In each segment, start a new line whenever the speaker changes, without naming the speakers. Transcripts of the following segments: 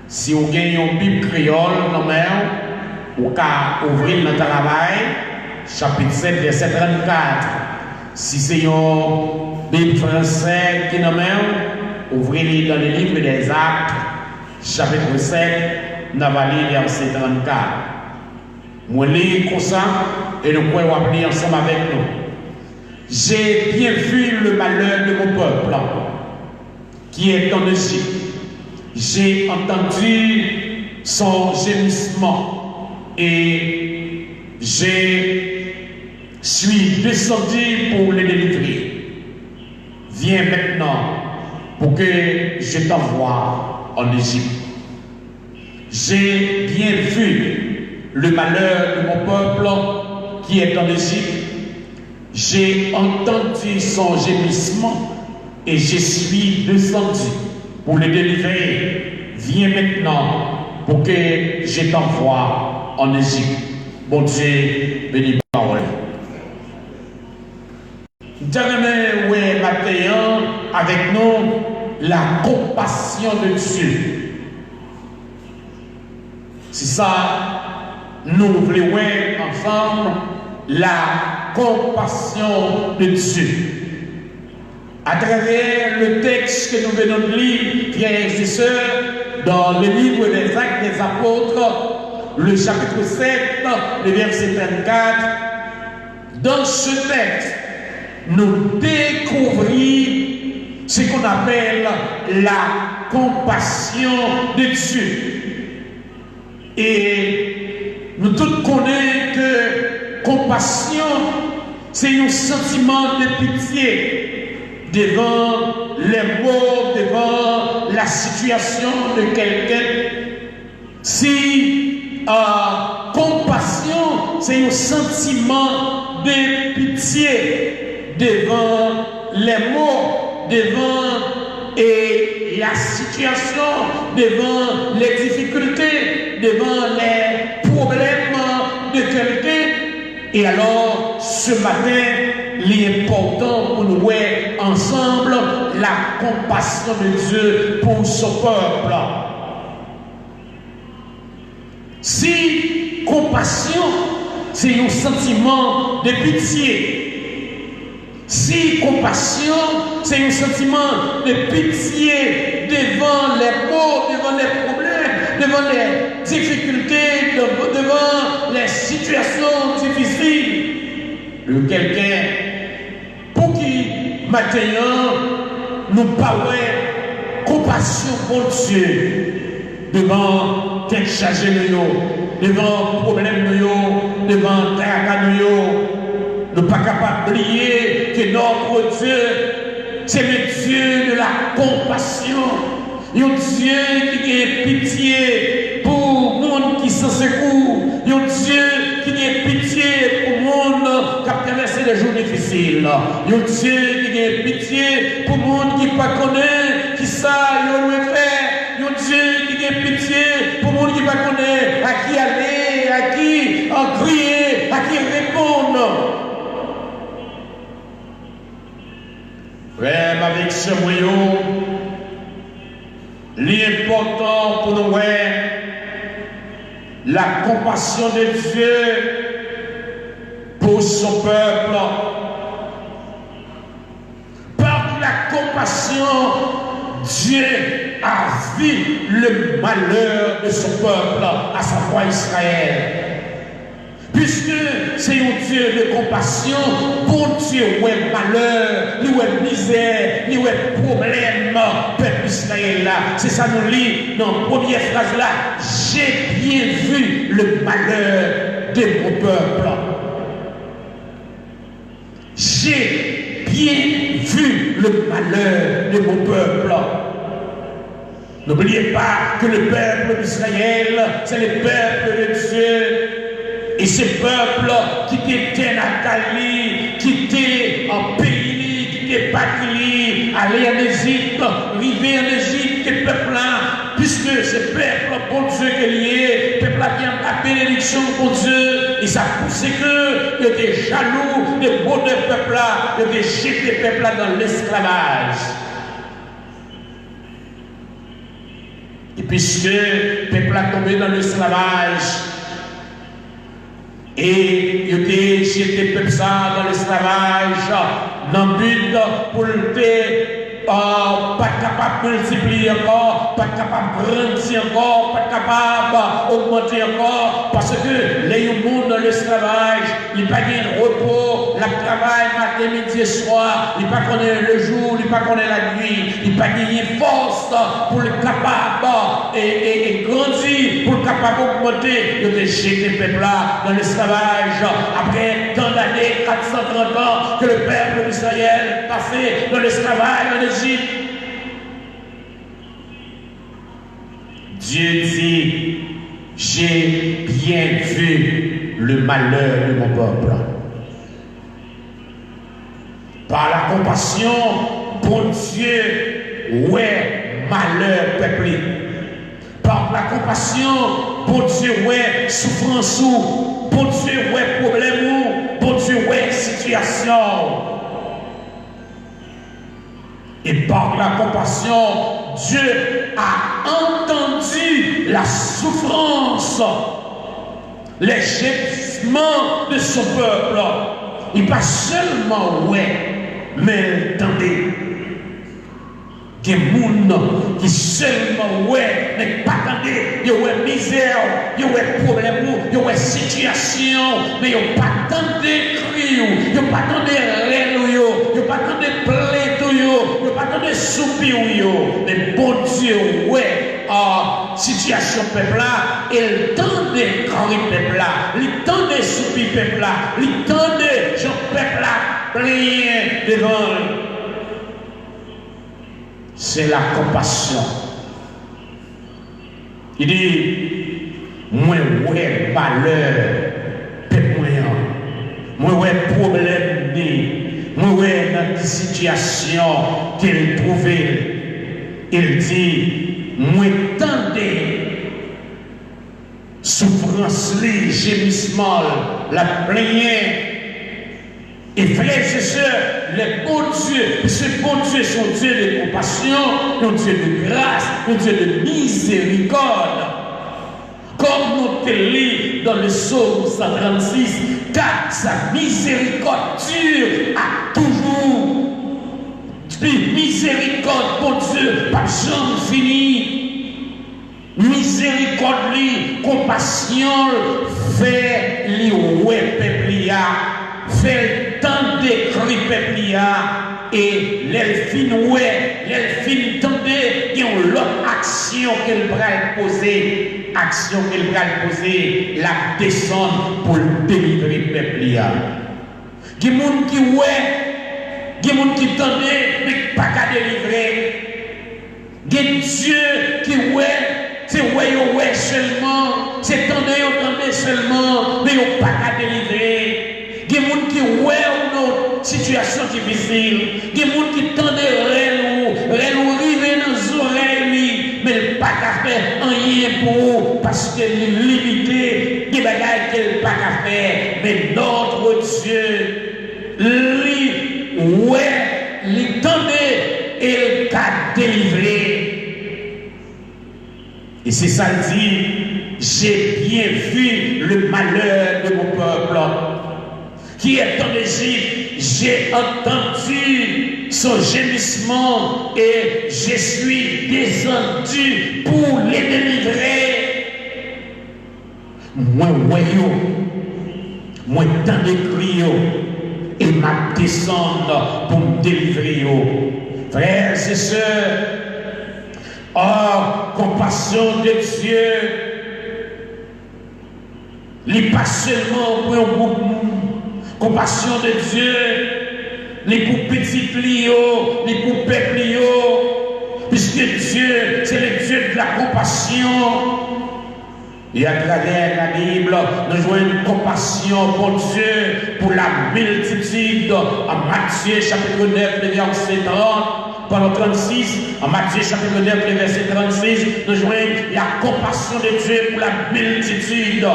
Si vous avez une Bible créole dans main, vous pouvez ouvrir le travail, chapitre 7, verset 34. Si c'est une Bible française qui est dans main, ouvrez-le dans le livre des Actes, chapitre 7, dans le verset 34. Moi, je lis comme ça et nous pouvons appeler ensemble avec nous. J'ai bien vu le malheur de mon peuple qui est en Égypte. J'ai entendu son gémissement et je suis descendu pour le délivrer. Viens maintenant pour que je t'envoie en Égypte. J'ai bien vu le malheur de mon peuple qui est en Égypte. J'ai entendu son gémissement et je suis descendu pour le délivrer. Viens maintenant pour que je t'envoie en Égypte. Bon Dieu, bénis la parole. J'aimerais ouais, maintenant avec nous la compassion de Dieu. C'est ça, nous voulons ensemble la compassion de Dieu. À travers le texte que nous venons de lire, frères et sœurs, dans le livre des Actes des Apôtres, le chapitre 7, le verset 24, dans ce texte, nous découvrons ce qu'on appelle la compassion de Dieu. Et nous tous connaissons que compassion, c'est un sentiment de pitié devant les maux, devant la situation de quelqu'un. Si compassion, c'est un sentiment de pitié devant les maux, devant la situation, devant les difficultés, devant les problèmes de quelqu'un. Et alors, ce matin, il est important pour nous voir ensemble la compassion de Dieu pour son peuple. Si compassion, c'est un sentiment de pitié. Si compassion, c'est un sentiment de pitié devant les maux, devant les problèmes, devant les difficultés, devant les situations difficiles de quelqu'un pour qui maintenant nous parlons compassion pour Dieu devant quelque charge de nous, devant problème de nous, devant tracas de nous. Nous ne sommes pas capables d'oublier que notre Dieu, c'est le Dieu de la compassion. Un Dieu qui a pitié pour le monde qui s'en secoue. Un Dieu qui a pitié pour le monde qui a traversé des jours difficiles. Un Dieu qui a pitié pour le monde qui ne connaît, qui sait où faire. Un Dieu qui a pitié pour le monde qui ne connaît à qui aller, à qui en crier, à qui répondre. Frère, avec ce moyen, l'important pour nous, la compassion de Dieu pour son peuple. Par la compassion, Dieu a vu le malheur de son peuple, à savoir Israël. Puisque c'est un Dieu de compassion, bon Dieu, où est malheur, où est misère, où est problème, peuple Israël là. C'est ça nous lit dans la première phrase là. J'ai bien vu le malheur de mon peuple. J'ai bien vu le malheur de mon peuple. N'oubliez pas que le peuple d'Israël, c'est le peuple de Dieu. Et ce peuple qui était Nathalie, qui était en pays, qui était parti, aller en Égypte, arriver en Égypte, ce peuple-là, puisque ce peuple, bon Dieu qui est lié, peuple a bien la bénédiction, bon Dieu, et ça poussait que il était jaloux de bonheur peuple-là, il était jeté peuple-là dans l'esclavage. Et puisque le peuple a tombé dans l'esclavage. Et il a jeté le peuple ça dans l'esclavage, dans le but pour le pas capable de multiplier encore, pas capable de grandir encore, pas capable d'augmenter encore, parce que les gens dans l'esclavage, ils n'ont pas de repos, le travail matin, midi et soir, ils n'ont pas connaître le jour, ils n'ont pas connaître la nuit, ils n'ont pas de force pour le capable et grandir, pour le capable d'augmenter. Ils ont jeté le peuple là dans l'esclavage, après tant d'années, 430 ans, que le peuple d'Israël passé dans l'esclavage en Égypte. Dieu dit, j'ai bien vu le malheur de mon peuple. Par la compassion, bon Dieu, ouais, malheur peuplé. Par la compassion, bon Dieu, ouais, souffrance, bon Dieu, ouais, problème, bon Dieu, ouais, situation. Et par la compassion, Dieu a entendu la souffrance, les gémissements de son peuple. Il pas seulement ouais, mais attendez. Il y a des gens qui seulement ouais, mais pas attendez. Il y a misère, il y a problème, il y a situation, mais il n'y a pas tant de cris, il n'y a pas tant de rênes, il n'y a pas tant de plaintes, il n'y a pas tant de soupirs. Mais bon Dieu, ouais, situation peuple là, il tend de cris peuple là, il tend de soupirs peuple là, il tend de gens peuple là, plein devant. C'est la compassion. Il dit, moi, ouais, malheur, peuple moyen. Moi, ouais, problème, moi, ouais, dans des situations qu'il trouvait. Il dit, moi, tendez, souffrance, les gémissements, la plainte. Et frères et sœurs, les bons dieux, ce bon Dieu, son Dieu de compassion, un Dieu de grâce, un Dieu de miséricorde. Comme nous te lit dans le psaume 136, car sa miséricorde dure à toujours. Miséricorde, bon Dieu, pas jamais fini. Miséricorde, compassion, fait li ouais peuple, fait tant de cris peuple et l'elfine ouais, l'elfine tendait, il y a l'autre action qu'elle va poser, la descendre pour délivrer peuple. Il y a des gens qui ouais, des gens qui tendait, mais pas qu'à délivrer. Il y a Dieu qui ouais, c'est ouais seulement, c'est tendait seulement, mais il n'y a pas qu'à délivrer. Il y a des gens qui ouais une situation difficile. Il y a des gens qui tendent arriver dans les oreilles, mais pas qu'à faire rien pour parce qu'elle est limitée. Des bagages qu'elle n'a pas qu'à faire. Mais notre Dieu, lui, ouais, lui tendait et il t'a délivré. Et c'est ça le dit, j'ai bien vu le malheur de mon peuple qui est en Égypte, j'ai entendu son gémissement et je suis descendu pour les délivrer. Moi, moi, dans les cris, et m'a descendre pour me délivrer. Frères et sœurs, compassion de Dieu, il n'est pas seulement pour un groupe. Compassion de Dieu, les pour petits plio, les pour peuple, puisque Dieu, c'est le Dieu de la compassion. Et à travers la Bible, nous jouons une compassion pour Dieu, pour la multitude. En Matthieu chapitre 9, le verset 30, pendant 36, en Matthieu chapitre 9, le verset 36, nous jouons la compassion de Dieu pour la multitude.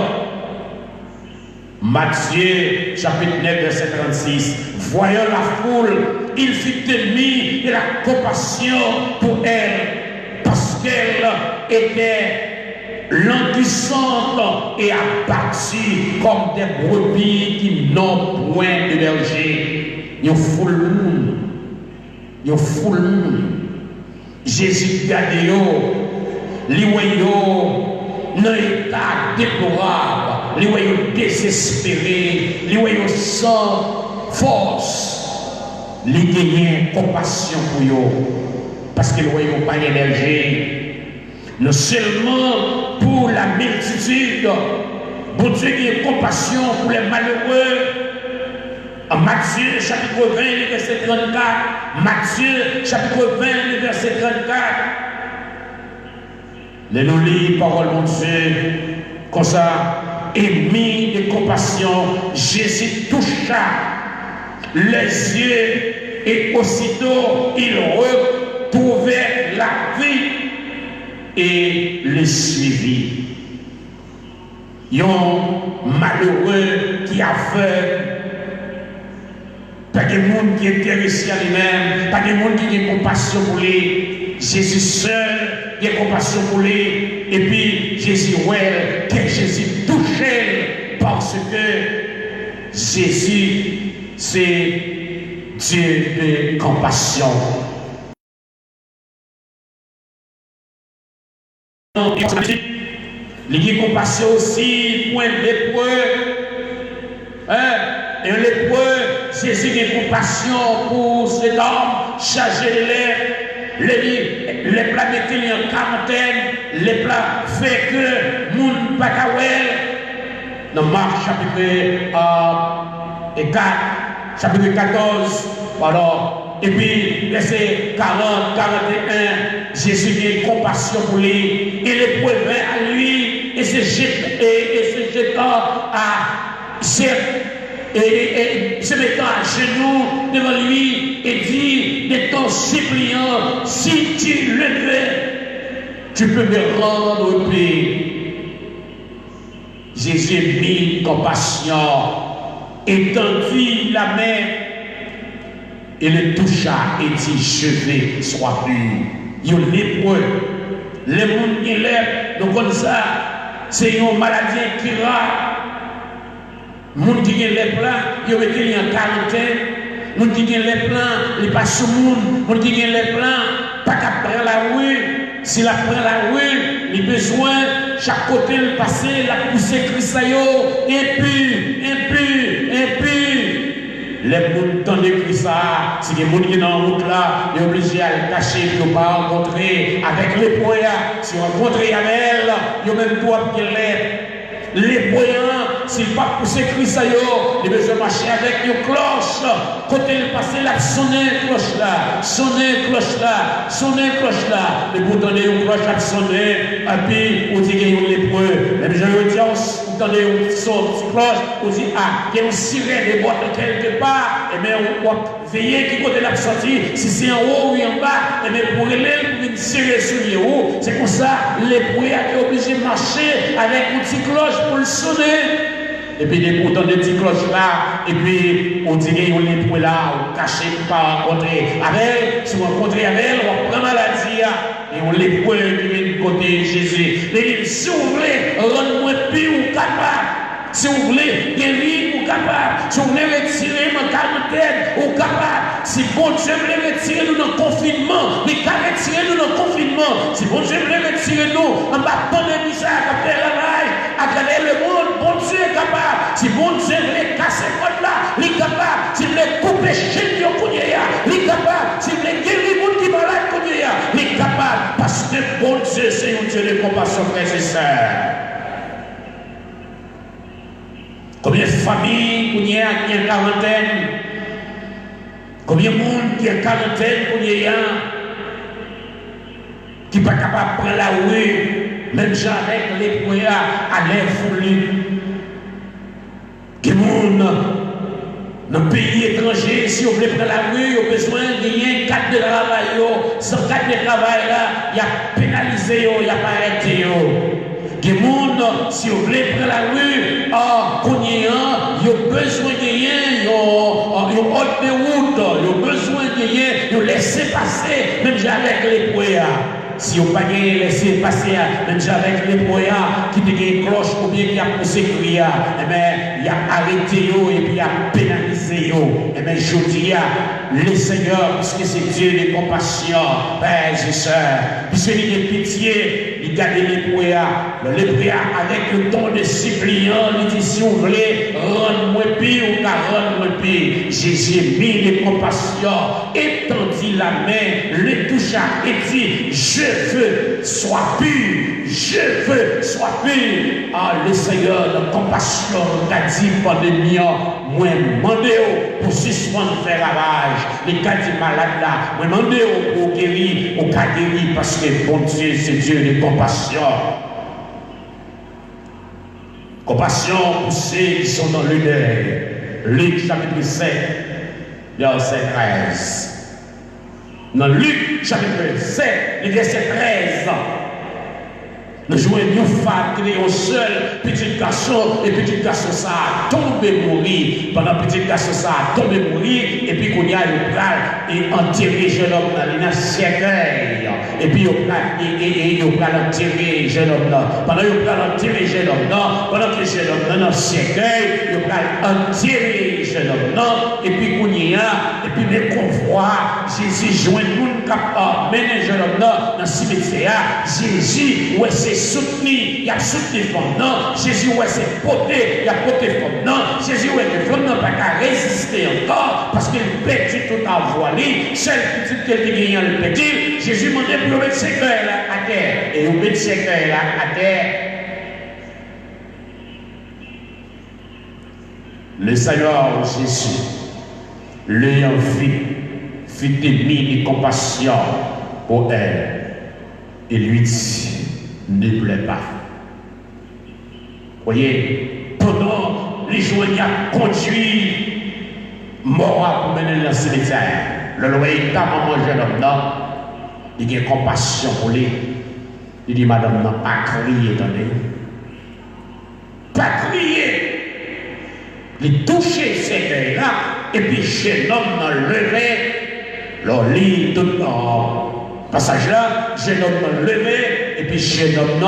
Matthieu, chapitre 9, verset 36. Voyant la foule, il fut ému de la compassion pour elle, parce qu'elle était languissante et abattue comme des brebis qui n'ont point de berger. Ils foule monde. Ils foule monde. Jésus gade yo, li yo dans état déplorable, li yo désespéré, li yo sans force, li gagne compassion pour yo parce que li yo pas d'énergie. Non seulement pour la multitude, bon Dieu qui a compassion pour les malheureux. En Matthieu chapitre 20, verset 34, Matthieu chapitre 20, verset 34, les nous lit parole de Dieu, comme ça, émis de compassion, Jésus toucha les yeux et aussitôt il retrouvait la vie et le suivit. Un malheureux qui a fait. Pas de monde qui est intéressé à lui-même, pas de monde qui a compassion pour lui. Jésus seul qui a compassion pour lui. Et puis Jésus, ouais, que Jésus touchait parce que Jésus, c'est Dieu de compassion. Il y a compassion aussi pour un lépreux. Et un lépreux, Jésus a compassion pour cet homme chargé de l'air. Les plats mettez en quarantaine, les plats fait que moun pakawel. Dans Marc chapitre 4, chapitre 14, alors, et puis verset 40, 41, Jésus a compassion pour lui, et les prévint à lui, et se jetant à et se mettant à genoux devant lui et dit de ton suppliant, si tu le veux, tu peux me rendre paix. Jésus mit compassion, étendit la main et le toucha et dit, je vais, sois pur. Il est lépreux. Les gens qui lèvent, donc comme ça, c'est une maladie incurable. Les gens qui ont les plans, ils ont été en quarantaine. Les gens qui ont les plans, ils passent sur le monde. Les gens qui ont les plans, pas qu'à prendre la rue. S'il a pris la rue, il a besoin, chaque côté le passer, la pousser Christ, impur. Les gens tendent Christ, si les gens qui sont dans la route là, ils sont obligés à le cacher, ils ne pas rencontrer avec les poyas. Si on rencontre avec elle, ils ont même droit de les voyants, s'il ne pas pousser Christ, il besoin de marcher avec une cloche. Côté le passé, là, sonner cloche là. Le bout donner une cloche à sonner, et puis on dit qu'il y a un lépreux. Les gens disent, on donne une cloche, on dit, il y a une sirène de boîte quelque part, et bien on va veiller qui côté la sortie, si c'est en haut ou en bas, et bien pour l'élève, pour une sirène sur les hauts. C'est comme ça, les lépreux est obligé de marcher avec une petite cloche pour le sonner. Et puis des pourtant des petites cloches là, et puis on dit qu'on est pour là, on cache pas rencontrer avec, si on rencontre avec elle, on prend maladie, et on les prend du côté Jésus. Et si vous voulez rendre moins pire ou capable, si vous voulez guérir ou capable, si vous voulez retirer ma quarantaine ou capable, si bon Dieu voulait retirer nous dans le confinement, mais qu'à retirer nous dans le confinement, si bon Dieu voulait retirer nous en bas de pandémie, ça, à faire la raille, à gagner le monde, bon Dieu est capable. Si bon Dieu voulait casser le monde là, il est capable. Si vous voulez couper chez lui, il est capable. Si vous voulez guérir le monde qui est malade, il est capable. Parce que bon Dieu, c'est un Dieu de compassion, frères et sœurs. Combien de familles qui ont une quarantaine? Combien de monde qui a une quarantaine qui n'est pas capable de prendre la rue, même avec les poids à l'air foulé? Qui est dans le pays étranger, si on veut prendre la rue, on a besoin de gagner 4 de travail. Sans 4 de travail, il y a pénalisé, il y a pas arrêté. Des gens, si vous voulez prendre la rue, ils ont besoin de rien, ils ont de route, ils ont besoin de rien, ils ont laissé passer, même avec les poids. Si vous n'avez pas laissé passer, même avec les moyens qui ont une cloche ou bien qui a poussé crier, eh bien, il a arrêté et puis il a pénalisé. Eh bien, je dis, le Seigneur, puisque c'est Dieu de compassion, frères et sœurs, puisqu'il y a pitié, il garde les moyens. Le lépreux, avec le ton de suppliant, il dit, si vous voulez, rendre-moi pire ou rendre-moi pire. Jésus mis les compassions, étendit la main, le toucha et dit, je veux, sois pur, je veux, sois pur. Ah, le Seigneur de compassion t'a dit pandémie, moi, demandez pour suspendre faire ravage. Les cas du malade là, moi, demandez pour guérir, au cas guérir, parce que bon Dieu, c'est Dieu de compassion. Compassion pour ceux qui sont dans le deuil. Luc chapitre 7, verset 13. Dans Luc chapitre 7, verset 13. Nous jouons une femme qui est au seul petit garçon, et petit garçon ça a tombé mourir. Pendant petit garçon ça a tombé mourir, et puis qu'on y a le bras et enterré jeune homme dans le cercueil. Et puis il va enterrer jeune homme là. Pendant qu'il va enterrer jeune homme là, pendant que jeune homme dans le cercueil, il va enterrer jeune homme là, et puis qu'on y a, et puis les convois, Jésus joint le monde capable, mener jeune homme là dans le cimetière. Jésus, ouais, c'est soutenu, il a soutenu femme, non. Jésus, ouais, c'est porté, il a porté femme, non. Jésus, ouais, que femme n'a pas qu'à résister encore, parce qu'il pète tout à voiler, seule petite qu'elle dit, le petit. Jésus m'a dit pour mettre ses cœurs là à terre, et vous mettez ses cœurs là à terre. Le Seigneur Jésus, l'ayant fit émis de compassion pour elle, et lui dit, ne plaît pas. Voyez, pendant les jours, il a conduit mort pour mener dans le cimetière. Le loyer est à maman jeune homme là, il a compassion pour lui. Il dit, madame, n'a pas crié, attendez. Pas crié. Il touché ces gars-là, et puis jeune homme n'a levé, le lit tout le passage là, jeune homme n'a levé, et puis jeune homme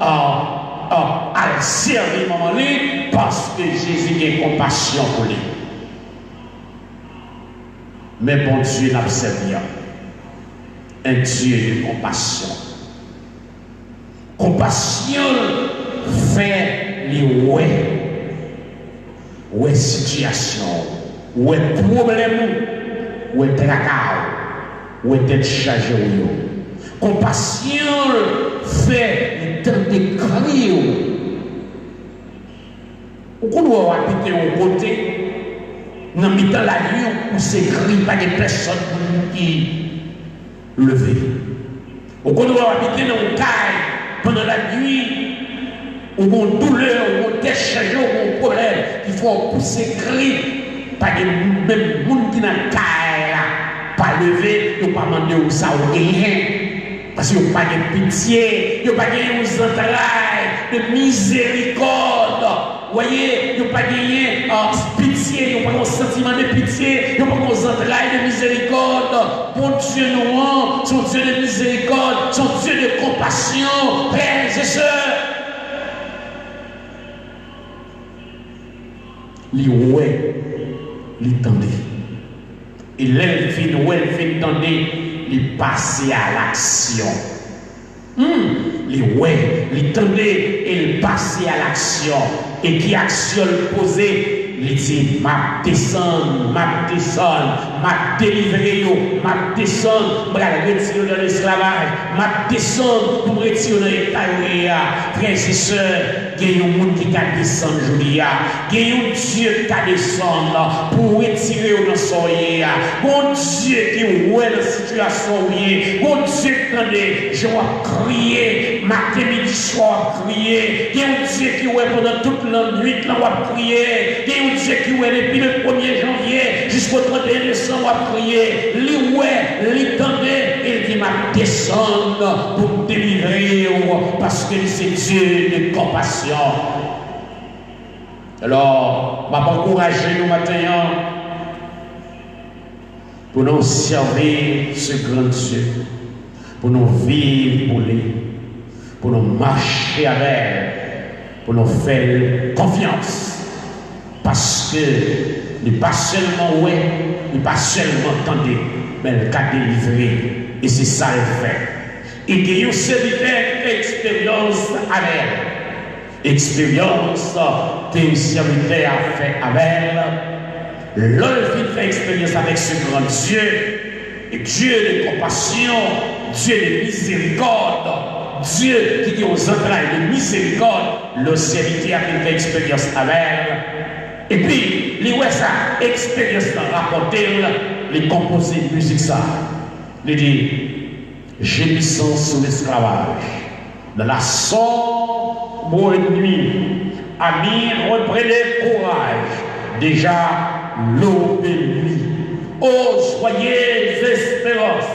a servi maman lui, parce que Jésus a compassion pour lui. Mais bon Dieu n'a pas servi un Dieu de compassion. Compassion fait les ouais situation, ouais problème, ouais tracas, ouais tête chargée. Compassion fait le temps de crier. On doit habiter au côté, dans le temps la nuit, où c'est cri, pas de personne qui lever. On doit habiter dans le caille pendant la nuit. Ou une douleur, ou une décharge, ou un problème, il faut pousser cri, pas de même monde qui n'a pas levé, il ne pas demander où ça ou rien. Parce qu'il n'y a pas de pitié, il n'y a pas de entrailles, de miséricorde. Vous voyez, il n'y a pas de pitié, il n'y a pas de sentiment de pitié, il n'y a pas de entrailles de miséricorde. Bon Dieu nous, son Dieu de miséricorde, son Dieu de compassion, frères et sœurs. Li ouais, li tendait. Et l'elfine, tendait, li passait à l'action. Li ouais, li tendait, il passait à l'action. Et qui action le posait, il dit, m'a descendre, m'a délivrer, m'a descendre, m'a retirer dans l'esclavage, m'a descendre pour retirer dans l'état. Frères et sœurs, il y a un monde qui a descendu aujourd'hui. Il y a un Dieu qui a descendu pour retirer dans son yé. Bon Dieu qui est dans la situation. Bon Dieu qui est je vais crier, matin, midi, soir, crier. Il y a un Dieu qui est pendant toute la nuit, là, on va prier. Il y a un Dieu qui est depuis le 1er janvier jusqu'au 31 décembre, on va prier. Lui, ouais, lui, tendait, il dit, m'a descendre pour délivrer, parce que c'est Dieu de compassion. Alors, je vais encourager nous maintenant pour nous servir ce grand Dieu. pour nous vivre pour lui, pour nous marcher avec elle, pour nous faire confiance. Parce que nous pas seulement ouais, nous pas seulement entendre, mais le cas délivré. Et c'est ça le fait. Et qu'il y a une serviteur expérience avec elle. Expérience que le serviteur a fait avec elle. L'homme fait expérience avec ce grand Dieu. Et Dieu de compassion, Dieu de miséricorde, Dieu qui dit aux entrailles de miséricorde, le serviteur a fait expérience avec elle. Et puis, les ouais ça, expérience rapporter, les composer de musique ça. Il dit, gémissant sous l'esclavage, dans la sombre nuit, amis, reprenez courage, déjà l'aube est nuit. Oh, soyez espérance,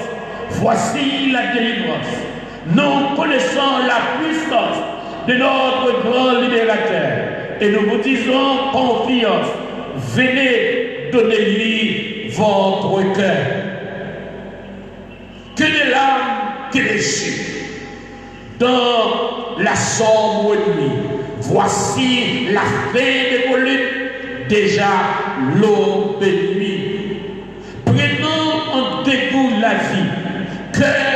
voici la délivrance. Nous connaissons la puissance de notre grand libérateur et nous vous disons confiance. Venez donner-lui votre cœur. Que de larmes, que des chutes. Dans la sombre nuit, voici la fin des volutes, déjà l'aube est nuit. Prenons en dégoût la vie, cœur